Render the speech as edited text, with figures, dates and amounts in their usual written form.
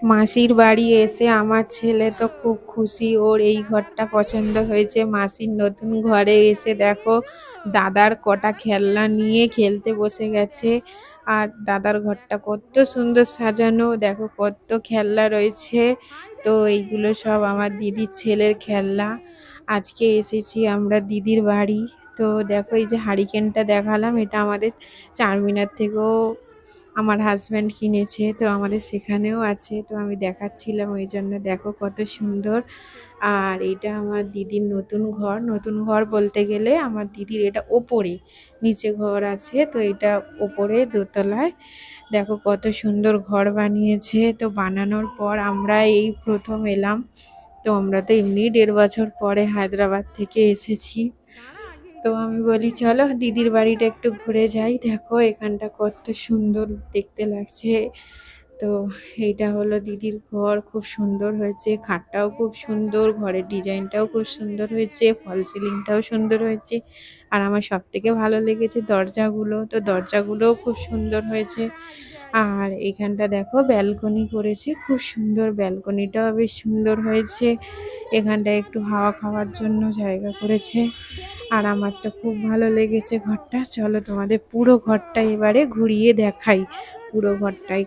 মাসির বাড়ি এসে আমার ছেলে তো খুব খুশি, ওর এই ঘরটা পছন্দ হয়েছে। মাসির নতুন ঘরে এসে দেখো দাদার কটা খেলনা নিয়ে খেলতে বসে গেছে। আর দাদার ঘরটা কত সুন্দর সাজানো, দেখো কত খেলনা রয়েছে। তো এইগুলো সব আমার দিদির ছেলের খেলনা। আজকে এসেছি আমরা দিদির বাড়ি। তো দেখো এই যে হারিকেনটা দেখালাম, এটা আমাদের চারমিনার থেকেও আমার হাজব্যান্ড কিনেছে, তো আমাদের সেখানেও আছে। তো আমি দেখাচ্ছিলাম, ওই জন্য দেখো কত সুন্দর। আর এটা আমার দিদির নতুন ঘর বলতে গেলে আমার দিদির এটা ওপরে, নিচে ঘর আছে, তো এটা ওপরে দোতলায়। দেখো কত সুন্দর ঘর বানিয়েছে। তো বানানোর পর আমরা এই প্রথম এলাম। তো আমরা তো এমনি 1.5 বছর পরে হায়দ্রাবাদ থেকে এসেছি। তো আমি বলি চলো দিদির বাড়িটা একটু ঘুরে যাই। দেখো এখানটা কত সুন্দর দেখতে লাগছে। তো এইটা হলো দিদির ঘর, খুব সুন্দর হয়েছে। খাটটাও খুব সুন্দর, ঘরের ডিজাইনটাও খুব সুন্দর হয়েছে, ফল সিলিংটাও সুন্দর হয়েছে। আর আমার সব থেকে ভালো লেগেছে দরজাগুলো, তো দরজাগুলোও খুব সুন্দর হয়েছে। আর এখানটা দেখো ব্যালকনি করেছে, খুব সুন্দর, ব্যালকনিটাও বেশ সুন্দর হয়েছে। এখানটা একটু হাওয়া খাওয়ার জন্য জায়গা করেছে। আর আমার তো খুব ভালো লেগেছে ঘরটা। চলো তোমাদের পুরো ঘরটা এবারে ঘুরিয়ে দেখাই, পুরো ঘরটাই।